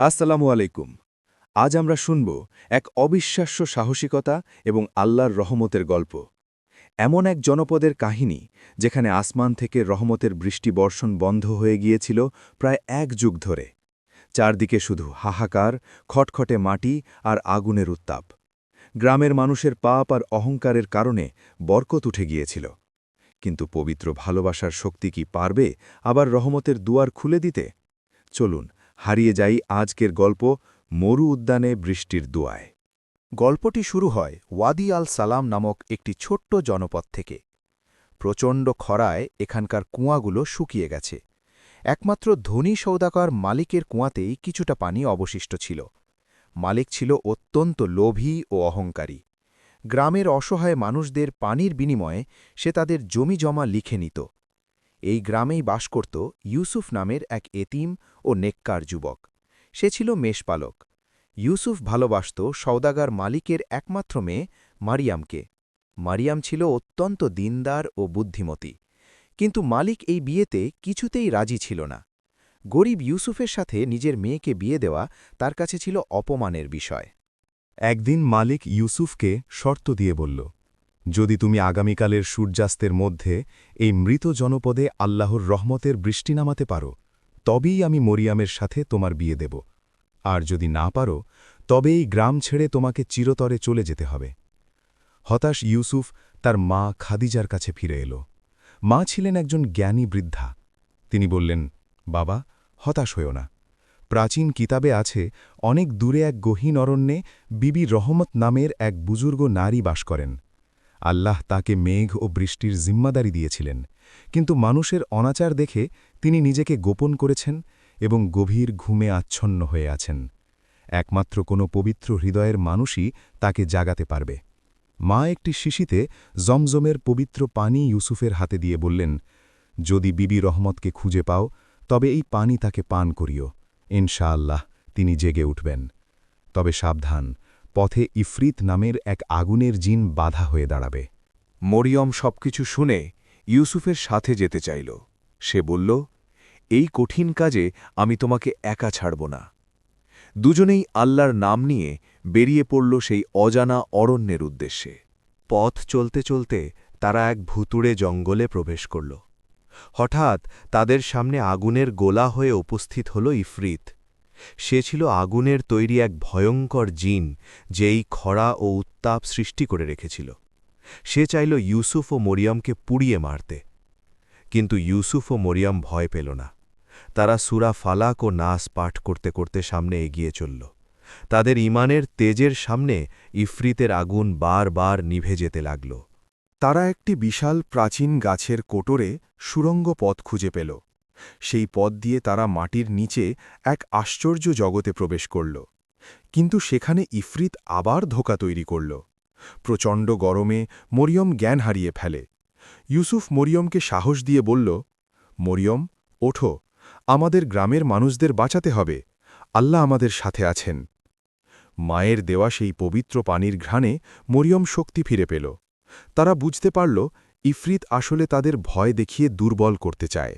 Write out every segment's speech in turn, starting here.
আসসালামু আলাইকুম। আজ আমরা শুনব এক অবিশ্বাস্য সাহসিকতা এবং আল্লাহর রহমতের গল্প। এমন এক জনপদের কাহিনী যেখানে আসমান থেকে রহমতের বৃষ্টি বর্ষণ বন্ধ হয়ে গিয়েছিল প্রায় ১ যুগ ধরে। চারদিকে শুধু হাহাকার, খটখটে মাটি আর আগুনের উত্তাপ। গ্রামের মানুষের পাপ আর অহংকারের কারণে বরকত উঠে গিয়েছিল। কিন্তু পবিত্র ভালোবাসার শক্তি কি পারবে আবার রহমতের দুয়ার খুলে দিতে? চলুন হারিয়ে যাই আজকের গল্প মরু উদ্যানে বৃষ্টির দোয়ায়। গল্পটি শুরু হয় ওয়াদি আল সালাম নামক একটি ছোট্ট জনপদ থেকে। প্রচণ্ড খরায় এখানকার কুয়াগুলো শুকিয়ে গেছে। একমাত্র ধনী সৌদাগর মালিকের কুয়াতেই কিছুটা পানি অবশিষ্ট ছিল। মালিক ছিল অত্যন্ত লোভী ও অহংকারী। গ্রামের অসহায় মানুষদের পানির বিনিময়ে সে তাদের জমি জমা লিখে নিত। এই গ্রামেই বাস করত ইউসুফ নামের এক এতিম ও নেককার যুবক। সে ছিল মেষপালক। ইউসুফ ভালোবাসত সওদাগার মালিকের একমাত্র মেয়ে মারিয়ামকে। মারিয়াম ছিল অত্যন্ত দিনদার ও বুদ্ধিমতী। কিন্তু মালিক এই বিয়েতে কিছুতেই রাজি ছিল না। গরিব ইউসুফের সাথে নিজের মেয়েকে বিয়ে দেওয়া তার কাছে ছিল অপমানের বিষয়। একদিন মালিক ইউসুফকে শর্ত দিয়ে বলল, যদি তুমি আগামীকালের সূর্যাস্তের মধ্যে এই মৃত জনপদে আল্লাহর রহমতের বৃষ্টি নামাতে পারো, তবেই আমি মরিয়ামের সাথে তোমার বিয়ে দেব। আর যদি না পারো, তবে এই গ্রাম ছেড়ে তোমাকে চিরতরে চলে যেতে হবে। হতাশ ইউসুফ তার মা খাদিজার কাছে ফিরে এল। মা ছিলেন একজন জ্ঞানী বৃদ্ধা। তিনি বললেন, বাবা, হতাশ হও না। প্রাচীন কিতাবে আছে, অনেক দূরে এক গহীন অরণ্যে বিবি রহমত নামের এক বুজুর্গ নারী বাস করেন। আল্লাহ তাকে মেঘ ও বৃষ্টির জিম্মাদারি দিয়েছিলেন, কিন্তু মানুষের অনাচার দেখে তিনি নিজেকে গোপন করেছেন এবং গভীর ঘুমে আচ্ছন্ন হয়ে আছেন। একমাত্র কোনো পবিত্র হৃদয়ের মানুষই তাকে জাগাতে পারবে। মা একটি শিশিতে জমজমের পবিত্র পানি ইউসুফের হাতে দিয়ে বললেন, যদি বিবি রহমতকে খুঁজে পাও, তবে এই পানি তাকে পান করিও। ইনশাআল্লাহ তিনি জেগে উঠবেন। তবে সাবধান, পথে ইফরিত নামের এক আগুনের জিন বাধা হয়ে দাঁড়াবে। মরিয়ম সবকিছু শুনে ইউসুফের সাথে যেতে চাইল। সে বলল, এই কঠিন কাজে আমি তোমাকে একা ছাড়ব না। দুজনেই আল্লাহর নাম নিয়ে বেরিয়ে পড়ল সেই অজানা অরণ্যের উদ্দেশ্যে। পথ চলতে চলতে তারা এক ভুতুড়ে জঙ্গলে প্রবেশ করল। হঠাৎ তাদের সামনে আগুনের গোলা হয়ে উপস্থিত হল ইফরিত। সে ছিল আগুনের তৈরি এক ভয়ঙ্কর জিন, যেই খরা ও উত্তাপ সৃষ্টি করে রেখেছিল। সে চাইল ইউসুফ ও মরিয়মকে পুড়িয়ে মারতে। কিন্তু ইউসুফ ও মরিয়ম ভয় পেল না। তারা সূরা ফালাক ও নাস পাঠ করতে করতে সামনে এগিয়ে চলল। তাদের ঈমানের তেজের সামনে ইফরিতের আগুন বারবার নিভে যেতে লাগল। তারা একটি বিশাল প্রাচীন গাছের কোটরে সুড়ঙ্গ পথ খুঁজে পেল। সেই পথ দিয়ে তারা মাটির নিচে এক আশ্চর্য জগতে প্রবেশ করল। কিন্তু সেখানে ইফরিত আবার ধোঁকা তৈরি করল। প্রচণ্ড গরমে মরিয়ম জ্ঞান হারিয়ে ফেলে। ইউসুফ মরিয়মকে সাহস দিয়ে বলল, মরিয়ম, ওঠো, আমাদের গ্রামের মানুষদের বাঁচাতে হবে। আল্লাহ আমাদের সাথে আছেন। মায়ের দেওয়া সেই পবিত্র পানির ঘ্রাণে মরিয়ম শক্তি ফিরে পেল। তারা বুঝতে পারল, ইফরিত আসলে তাদের ভয় দেখিয়ে দুর্বল করতে চায়।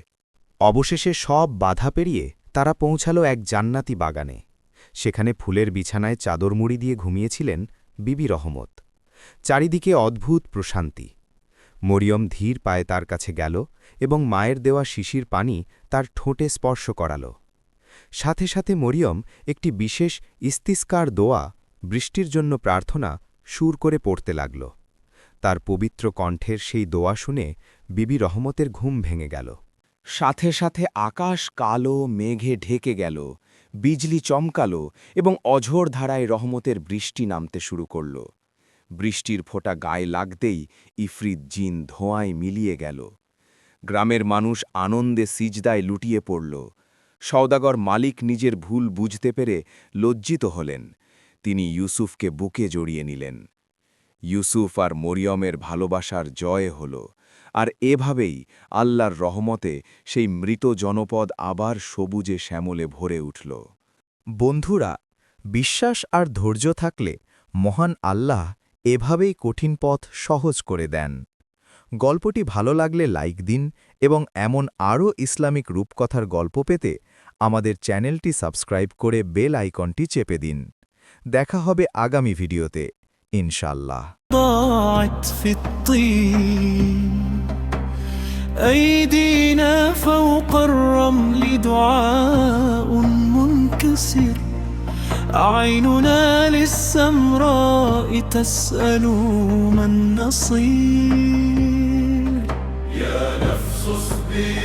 অবশেষে সব বাধা পেরিয়ে তারা পৌঁছাল এক জান্নাতি বাগানে। সেখানে ফুলের বিছানায় চাদর মুড়ি দিয়ে ঘুমিয়েছিলেন বিবি রহমত। চারিদিকে অদ্ভুত প্রশান্তি। মরিয়ম ধীর পায়ে তার কাছে গেল এবং মায়ের দেওয়া শিশির পানি তার ঠোঁটে স্পর্শ করাল। সাথে সাথে মরিয়ম একটি বিশেষ ইস্তিস্কার দোয়া, বৃষ্টির জন্য প্রার্থনা সুর করে পড়তে লাগল। তার পবিত্র কণ্ঠের সেই দোয়া শুনে বিবি রহমতের ঘুম ভেঙে গেল। সাথে সাথে আকাশ কালো মেঘে ঢেকে গেল, বিজলি চমকাল এবং অঝোর ধারায় রহমতের বৃষ্টি নামতে শুরু করল। বৃষ্টির ফোঁটা গায়ে লাগতেই ইফরিত জিন ধোঁয়ায় মিলিয়ে গেল। গ্রামের মানুষ আনন্দে সিজদায় লুটিয়ে পড়ল। সওদাগর মালিক নিজের ভুল বুঝতে পেরে লজ্জিত হলেন। তিনি ইউসুফকে বুকে জড়িয়ে নিলেন। ইউসুফ আর মরিয়মের ভালোবাসার জয় হল, আর এভাবেই আল্লাহর রহমতে সেই মৃত জনপদ আবার সবুজে শ্যামলে ভরে উঠল। বন্ধুরা, বিশ্বাস আর ধৈর্য থাকলে মহান আল্লাহ এভাবেই কঠিন পথ সহজ করে দেন। গল্পটি ভালো লাগলে লাইক দিন এবং এমন আরও ইসলামিক রূপকথার গল্প পেতে আমাদের চ্যানেলটি সাবস্ক্রাইব করে বেল আইকনটি চেপে দিন। দেখা হবে আগামী ভিডিওতে ইনশাআল্লাহ। ضاعت في الطين أيدينا فوق الرمل دعاء منكسر عيننا للسمراء تسأل من نصير يا نفس اصبري